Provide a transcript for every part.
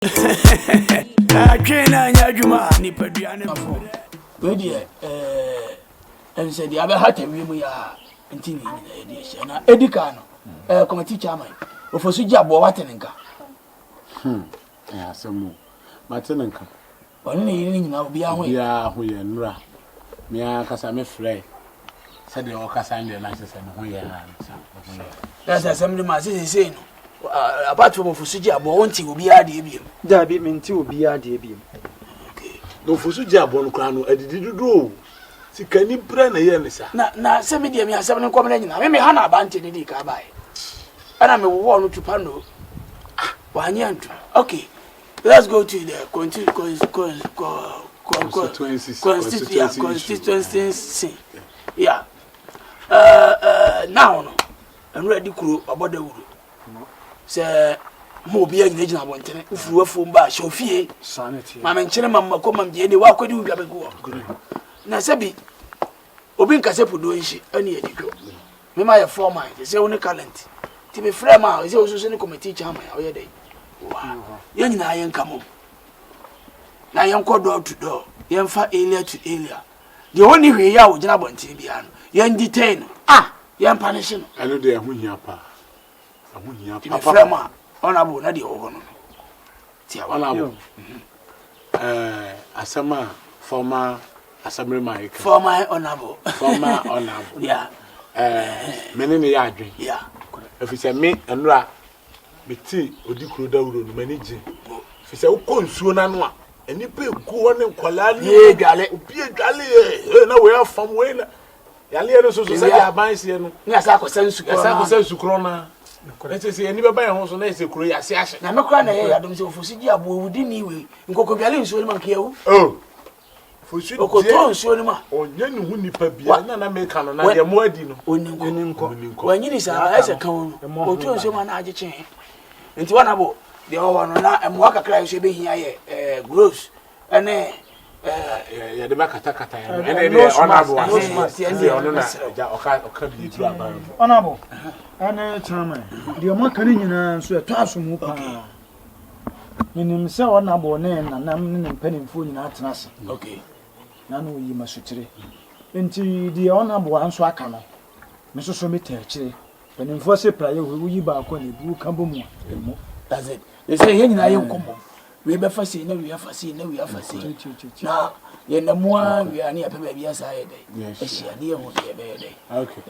Train Yajuma, Nipadiana. Bediide, and said, the other hat and we are continuing edition. Edicano, committee chairman, of Suja Boatenka. Yeah, some more. Martinenka. Only evening now be away. Yeah, we are Nra. Mea Casame Frey. Said the Ocasan and Nices and we are. That's assembly masses saying. Apart from Fusuja, Bonti will be a debium. Dabby meant to be a debium. No Fusuja Boncrano, I did do. See, can you brand a year, sir? Now, 7 years, 7 common. I may Hannah Banter the Cabai. And I'm a one to Pando. 1 year. Okay, let's go to the constituency. Yeah. Now, I'm ready to about the wood. Say, Mobia in Agent Wanton, if you were from Bash or Fee, sanity. My Mamma come and Jenny, what could you have a go? Nasabi Obinka Sepu doing she, any editor. Me my former, is only talent. To be Frema is also sending committee chairman or day. Young Nayan come home. Nayan called door to door, young fat area to area. The only way you would jab on Tibian, young detain. Young punishing. I know they are winning your pa. Frema, honorable, not the organ. Honorable. Asama, former Assembly Mike. Former honorable. Former honorable. Yeah. Many yarding. Yeah. If it's a me and Ra, be tea, or the crew down managing. If it's a consumer, and you pay go on and Qualani, Galley, be a galley, no way off from Wayne. Yalia society advice, yes, I could send to Crona. Let's say, anybody by also nice to create a session. Now, no crying, I don't see for Sigia within you. In Cocobialin, so man kill. Oh, for sure, Cocoton, so ma. Or young Winnipe, and I make an idea more dinner. When you decide as a cone, or two so man, I change. Into one about the other one, and walk a cry should be here, gross, and the Macatacata, and honorable. And charmer, the American so a classroom. In himself, honorable name, and I'm in penny food in Atlas. Okay. None you must say. Into the honorable answer, I cannot. Mrs. Somit, when in first a prayer, we will back when you come home. That's it. They say, here I am come. We have for seen, we have for seen, we have for seen. Now, in the more we are near baby as I day. Yes, near what be a day. Okay.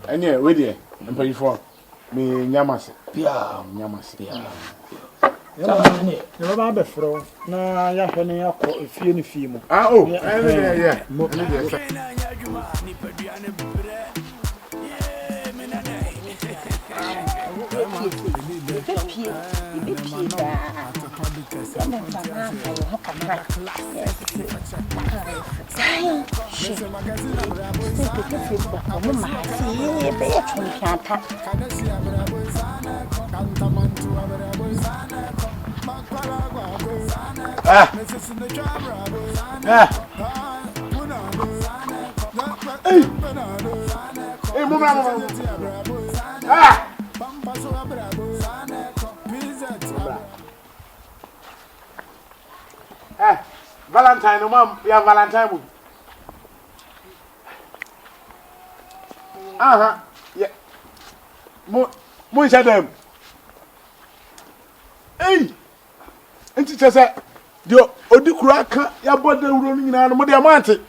And yeah, with you, and pay for me, Yamas. Yeah, Yamas. Never mind before. Now, I have a few female. Oh, yeah. Valentine, mom, we have Valentine. Yeah. More them. Hey, and she says, "Yo, Odicracker, your body running in animal diamante."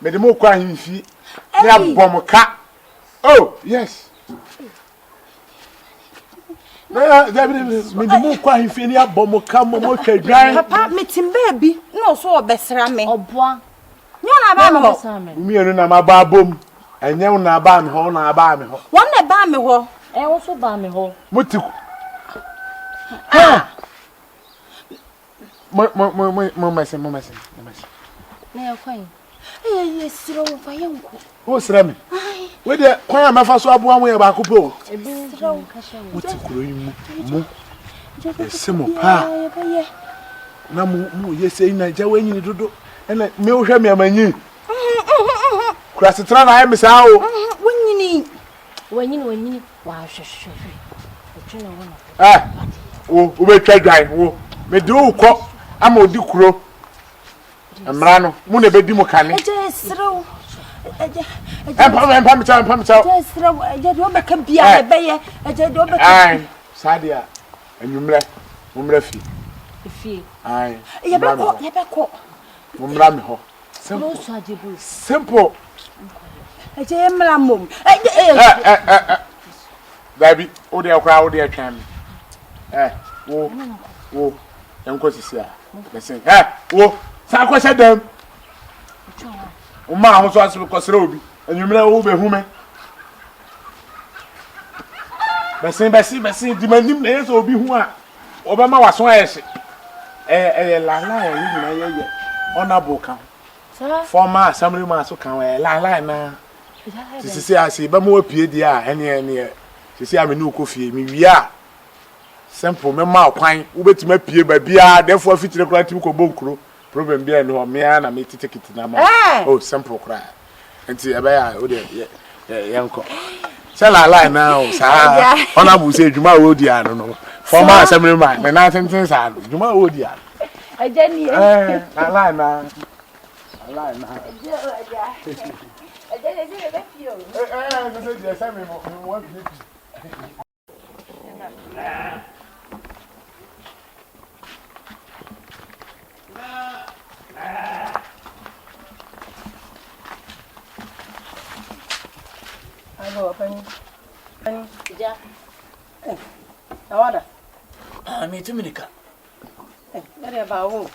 Made the more crying fee. They have bomb a cat. Oh, yes. Made more crying fee. They have bomb a cat. Papa, meeting baby. No, so best ram me. Oh, boy. Me and my babum, and you na ban ho na ba me ho. One na ba me ho. E also ba me ho. Muti. Ha. Mo messing. Na e kwan. Eh, siro fa yanko. Wo sira me. We de kwan a mafa so abo anwo e ba ko po. Siro ka sha. Muti kuro yi mu. Esimo pa. Na mu yesi na ja wanyi dodo. Ene me wo hwe me amanyi. Krasetra na ya misa o. Wanyini wa hwehwe. wo be twa dwan wo me de wo kɔ ama odi kuro amra no mu na be di mu kane eje srew eje empam cha eje srew eje do be ka bia be ye eje do be ai sadia anwumre mumra fi ai ye be ko mumra me ho simple eje mra mom baby o de akra o de atwan wo enko sisi a listen wo sa ko sedam o ma ho so asebe ko sere obi anwumre wo be hu me besi di manim na yeso obi hu a obema waso ayese la yi na ye honorable kan former assembly man so kan la na sisi asi ba mo apie di a ene sisi a me nu ko fie mi wi a simple me ma kwan wo betima apie ba bia therefore fitire kura tim ko bonkuro problem bia no me na me titikiti na ma oh simple kura enti ebe ya o de yanko la now sa honorable say djuma wo di anu no former assembly man me na tenten sa djuma wo di anu ajani la na ajani se be pio no se je sa me mo bi Hello, Penny. Ja. Awada. Me to Minika. Nere ba wo.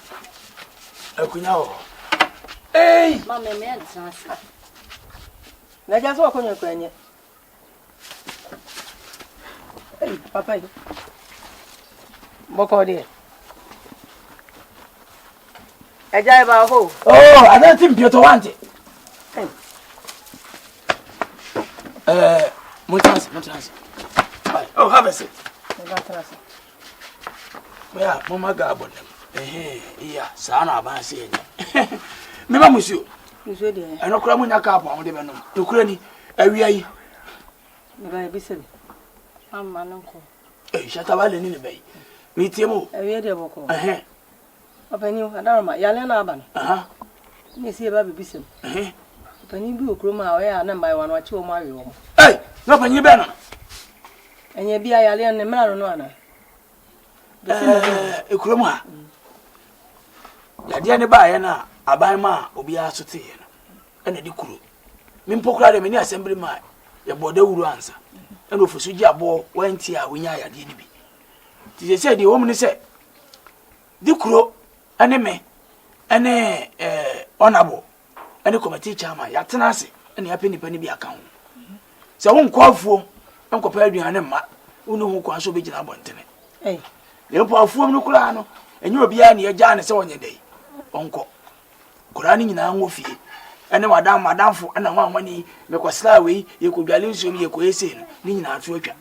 Akunya wo. Hey, mama me ansa. Na ja so akonya kwanye. Papa. Boko de. Eja ba wo. oh, I don't think Pietro want it. Mutansi. Oh, have a seat. Yeah, Mama Gabon. Yeah, Sana Abansi. Mema Monsieur. Monsieur de. I know Cramunya Cap on the Venom. To Crani, every Never be said. Am manunko. shut up in the bay. Meet him. Ewe de boko. Open you adama yale na aban. Me see ba be sem. Pani bi okroma we ya na mbai wan wachi o mawe o. Hey, no pani be no. Enye bi ayale ne mra no ana. Ekroma. Ya dia ne ba ye na aban ma obi asote ye no. Ena di kuro. Me mpokura de me ni assembly ma ye boda wuru ansa. Ena ofusu gi abo wanti a wonya ya de ni bi. Ti se de wo mu ni se di kuro ene me ene honorable ene committee chairman ya tena ase ene ya peni bi aka ho se wo nkwafuo enkopa aduane ma unu hu kwa so be gina bontene le po afuo mu kura no enye obi ya ne ya ja ne se wonye dei onko kura ni nyina ngo fie ene madamfo ena wanwani me kwasla we ye ko dwale nsuo ye ko ese no ni nyina atu atwa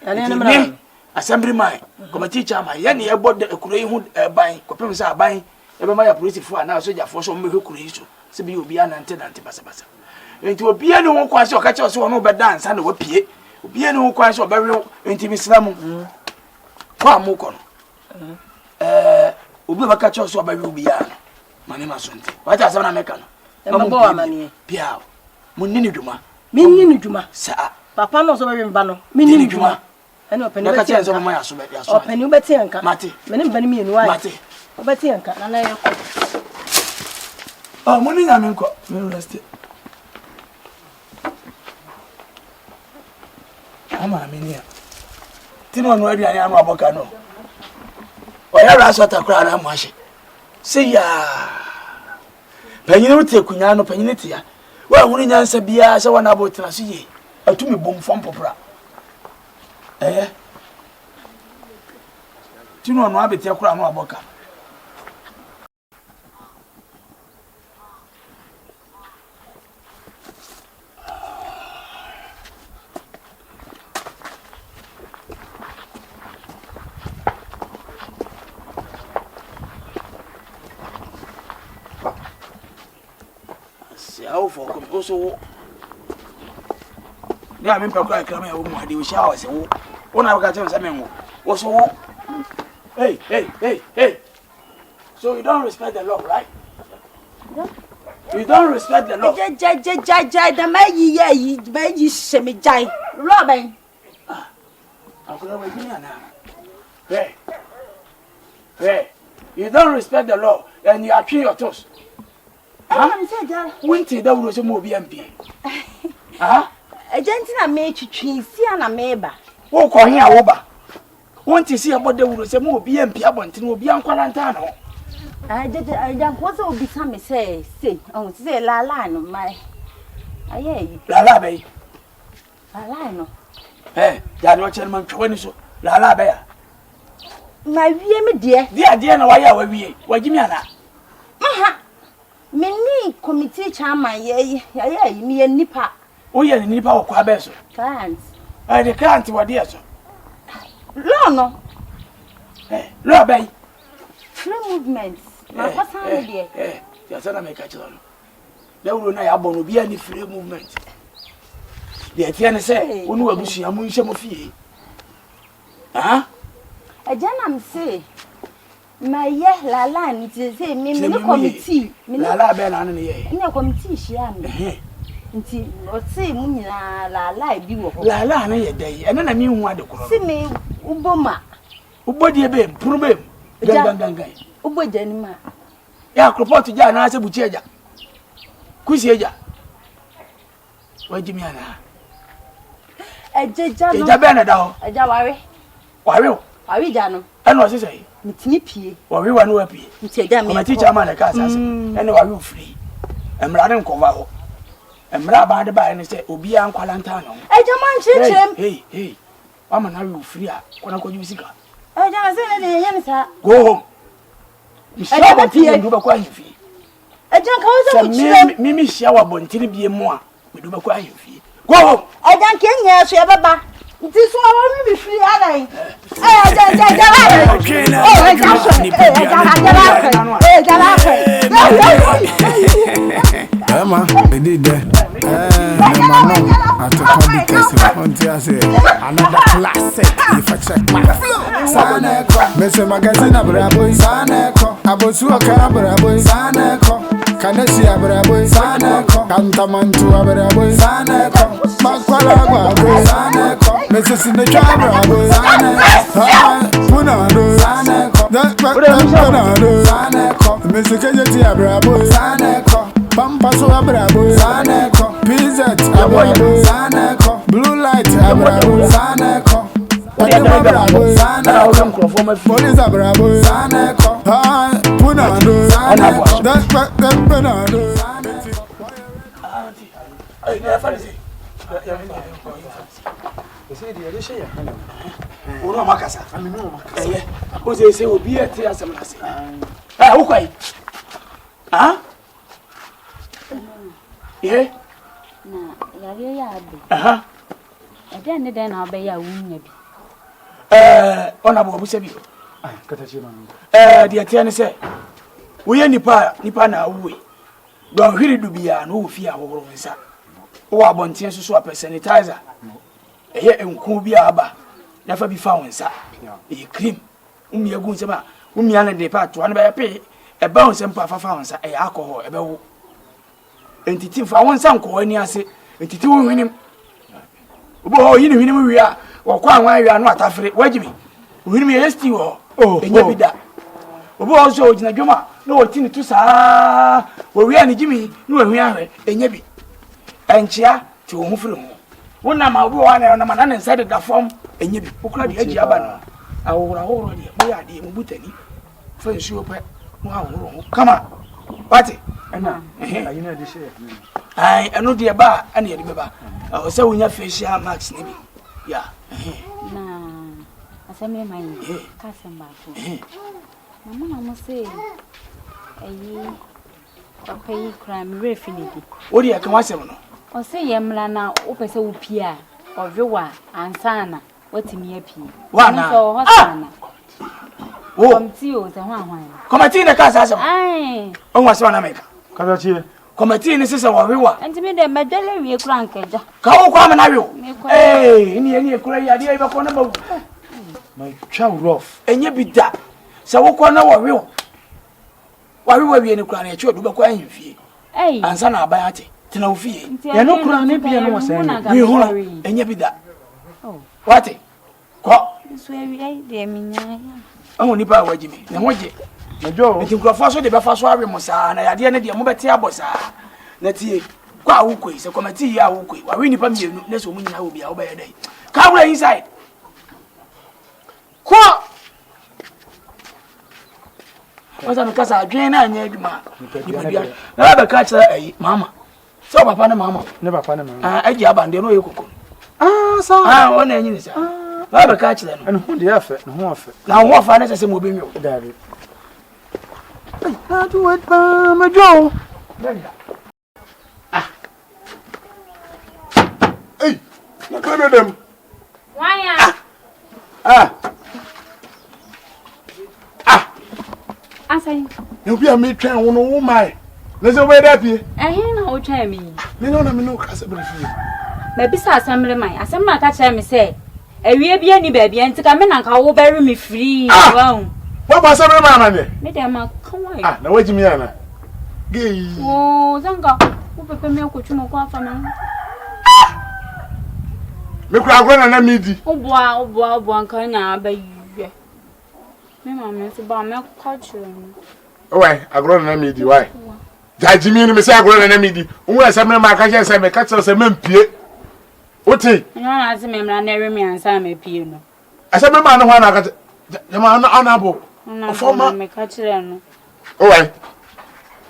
yale ne mra assembly man committee chairman ye ne ye bod kura yi hu ban kopem se aban ebe ma ya police fo ana soja fo so mmehwe kura yi so se bi obi anante basa enti obi ani ho kwan se o ka che o se wono be dance na wapie obi ani ho kwan se o be we enti mislamu kwa amuko no obi ba ka che o se o be we obi ya no mane ma so enti wa ta se na meka no e ma bo amane bia munni ni dwuma minni ni dwuma sa papa no so be mba no minni ni dwuma ene openi ka che so ma ya so be ya so openi ubeti anka mate mene mba ni mi enu ai mate ubeti anka na na ye ko money na me nko me rest ama amenia tino no aduane anu aboka no o ya raso takura na amahye se ya panyine utie kunya no panyine tia wa hunu nyansa bia se wana abotena so ye atumi bom fom popra tino no abetia kura no aboka for also. Yeah, I'm in Paka, I come here with my shower. When I got him, what's wrong? Hey. So you don't respect the law, right? You don't respect the law. Jai, the may semi jai. Robin. I'm going to now. Hey. You don't respect the law and you are killing your toes. Winter, that was a movie MP. A gentleman made to trees, see an ameba. Oh, call here over. Want to see about the woods a movie MP about to be on Quarantano. I don't want to be some say, oh, say la no, my. La bay. La no. Eh, that was Chairman 20 so. La bear. My dear, no, why are we? What give me an Many committee chairman, me and Nipper. Oh, yeah, Nipper or Quabeso. Clients. I declare to what dear, sir. No. Bay. Free movements. My person, dear. Your son, I make a child. There will not be any free movement. The Etienne say, when we see a moon of fee. A gentleman say, my la line, it is a me committee. La bell in a committee, she am. Until or say, la lie be la a day, and then I mean what the see me, Uboma. Ubody a babe, problem. Gangan. Ubojanima. Ya report to Jan as a butcher. Kusia. Why, Jimmy? A judge, a jawari. Why, Jano? And what is say? Mitnippy, or we were happy. My teacher, man, a casa, and were free. And Madame Covao. And Rabba by and say, Obi and Quarantano. I don't mind, hey. I'm an arrow free. When I call you sick. I don't say, go home. You shall appear and do a quiet fee. I don't call Mimi shower bontin be more. We do a quiet fee. Go home. I don't care, yes, Baba. This one will be free, I Berma, Bediide. Another classic. If I check my flow, Saneko, Mr. Magazine Abrabo, Saneko, Abosu Abrabo, Saneko, Kanesi Abrabo, Saneko, Cantamantu Abrabo, Saneko, Makwala, Saneko, Mrs. Sinatra Abrabo, Saneko, Punado, Saneko, Saneko, Mr. Kajati Abrabo, Saneko. Pampaso abrabo, Saneko, PZ abrabo, Saneko, Blue Light abrabo, Saneko, abrabo, Saneko, Police abrabo, Saneko, Punado, Saneko, that's Punado. Uno makasa. Ose se obi ete asem ase. Wo kwai. Yeah. Na ya abi. Ade ne den na obeya wunya bi. Ona bo busa bi. Katachi man. De ate ne se. Wo ye nipa na awuwe. Do hwiri du bia na wo fi ahoro nsa. Wo abonten so a sanitizer. Eye enku bi aba. Na fa bi fa wonsa. Cream. Umia gu nsema. Umia na de pa to na ba pe. Eba wonsem pa fa wonsa. Alcohol ebe wo. Entity fa wonsa nko ani ase. Entity wo hwenim. Obo yi ni hwenim wi a. Wo kwa anwa wi anu atafere. Wagimi. Hwenim ye sti wo. Enya bida. Obo also ogina dwoma. Na wo tini tu saa. Wo wi ani gimi. Na wo hwe ahwe. Enya bi. Enchia ti wo hufiri ho. Wona ma obo wa na ma na nsa de da form. Enya bi. Okura de agi aba no. Awura horo de. Mo ya de mo butani. Fa nsuo pe. Mo aworo ho. Kama. Pati. Ena. Ayi na de share. Ai, eno de ba, ana ye de beba. O se wonya facial mask ne bi. Ya. Na aseme mai. Ka sema ko. Mama mo say ayi papai crime refinity. Wo de ka wasem no. O say yemla na wo pese wo pia. O vewa ansana watimi apie. Wa na. So hosana. Wo. Komti o se hwan hwan. Komati na ka sa asem. Ai. O wasem na meka. Katachi. committee ni sese wo hwewa enti me de medele wie kura nkeja ka wo kwa me na hwe ni ekura ya de ba ko na ba my child rough enye bi da se wo kwa na wo hwe wie ni kura na eche odu ba kwa ahimfie ansa na aban ate tena wo fie ya no kura ne bia no wose we hu enye bi da wate ko so ewie de minya ahu ni ba wajimi na hoje najo enti nkrofo so de be fa so awe mo saa na yade ne de mo bete abosa na tie kwa awukoi se committee ya awukoi wa we nipa mienu na so munyina wo bia wo be yedai ka bra inside ko wasa me kasa adwen na anya adwuma nipa bia na ba ka kira ayi mama so papa ne mama aji abande no yekoko sa ona anyi ni sa ba ba ka kira no hu de afa no hu afa na hu afa na se mo be nwo dare I do it by my Joe. Hey, na claim them. Why? Asai. You be a me train one o my. Let's go where that be. Eh na o twa me. Me no na me no kasa be fi. Ma bisa asamre man. Asama ka kire me say. Ewie bia ni ba bia ntika me na nka wo bury me free. Wow. What was every man there? Me dem akwan. Na waji mi ana. Gay. Oh, zanga. Wo pepe me ko twuma kwa afa na. Me kura agro na me di. Oboa nka nya ba yiwe. Me ma me se ba me ka kire me. Why? Agro na me di why? Jaji mi ni me say agro na me di. Unwa asamre ma ka je say me ka tell say me mpie. Oti. Nyo na ase me mra na ere me ansa me pie no. Asamre ma no ho na ka jama na honorable. Former me ka kire no. Why?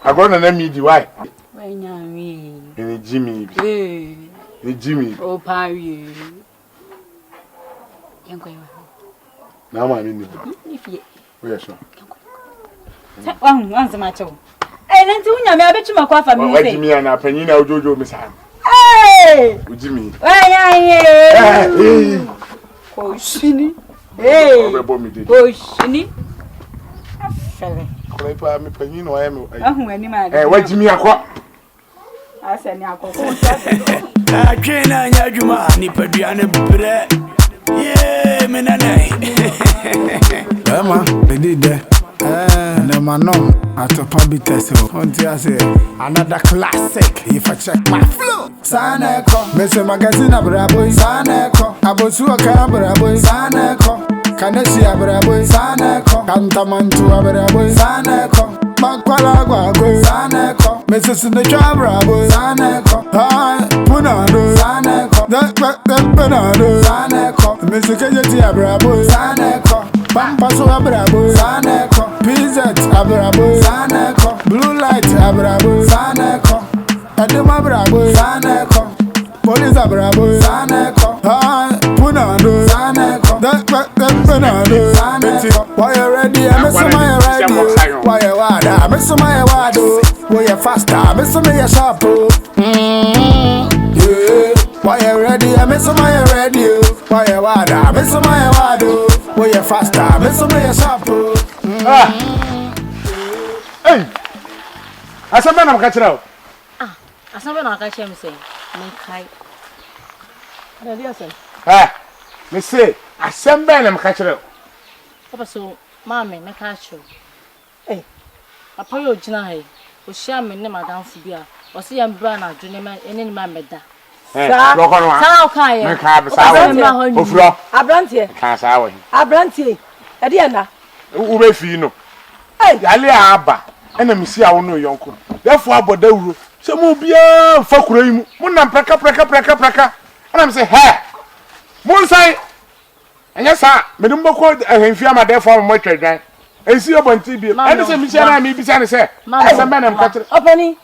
Agro na me di why? Why nya mi. Ni Jimmy. Ni Jimmy. O parie. Yanko yo. Na ma mi ni. Ifie. We so. Wanza macho. Nanti unya me abetuma kwa fa mi say. Wa Jimmy na panyin na ojojo mi sa. Jimmy. Ko shini. Ko shini. Afele. Ko pa mi panyin no ya mi. Ahu ani ma. Wa Jimmy akọ. Asa ni akoko. Atwena anya adwuma ni paduane bre. Me nanai. Berma, Bediide. The manom at a public test. Another classic. If I check my flow, Saneko, Mr. Magazine Abraboy, Saneko, Abosu Abraboy, Saneko, Kanesi Abraboy, Saneko, Cantamantu Abraboy, Saneko, Makwalagua, Saneko, Mrs. Nature Abraboy, Saneko, Punado, Saneko, the Penado, Saneko, Mr. Kajati Abraboy, Saneko. Pampaso abrabo, Saneko, PZ abrabo, Saneko, Blue Light abrabo, Saneko, Adema abrabo, Saneko, Police abrabo, Saneko, Punado, Saneko, the Penado, Saneko. Why you ready? I miss my radio. Why you wada? I miss my wado. Why you faster? I miss my sharp. Yeah. Why you ready? I miss my radio. Why you wada? I miss my wado. Why you faster? I miss my sharp. Hey. Asamba na mkachira. Asamba na mkachira me say. Me kai. Ready asen. Me say asamba na mkachira. Papa so mama me ka chiro. Papa yo gina hai. O share me ne madam fu bia. O se yam bra na adwene ma ene ne ma meda. Sa kai. Me ka be sa wo. Ofuro. Abrantie. Ka sa wo. Abrantie. Ade ana. Wo be fi no. Yale aba. Ena me si awo no yonko. Defo aboda wuro. Se mo bia fa kura yi mu. Mo na praka. Ana me say mo nsai. Enya sa me dum boko ahemfi ama defo mo twedwan. Ensi obonti bi. Ene se mi sia na mi bi sia ne se. Esa me na mkatre. Opani.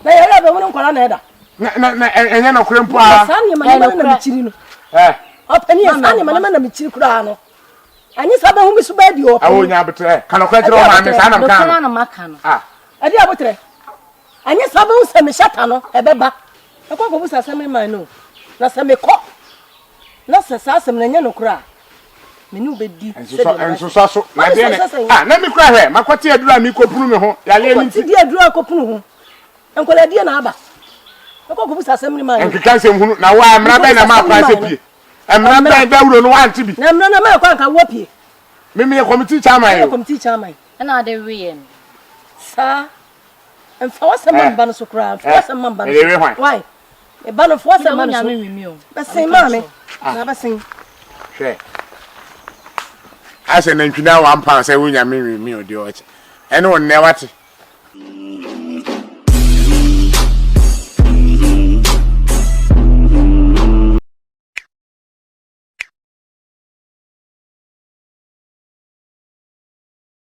Na yele be wonu nkwala na eda. Na enya na kure mpo a. Sa ni ma na mi chiri no. Opani sa ni ma na mi chiri kura no. Anyi sa ba hu bi su ba di o. Awo nya betre. Kana kwa kire o ma me sa na mka. Kana na maka no. Ade abotre. Anyi sa ba hu se me shata no ebeba. Ekwa ko bu sa se me man no. Na se me ko. Na se sa se me nya no kura. Menu be di. Enso so. Na de ne. Na mi kura he. Makwati adura mi ko punu me ho. Yale ni ti di adura ko punu ho. enkola die na aba eko ko busa asem ni man enkeka nsem hunu na wa amra be na ma kwa se pie amra be dawuro no wa ntibi na amra na ma kwa nka wo pie mimi ye committee chairman yo committee chairman na de we sa en fa wasa man ba no so kra fa wasa man ba no why e ba no fa wasa man so ba sen mame na ba sen hwe ase na ntwina wa mpa se wonya me odi oche ene won ne wate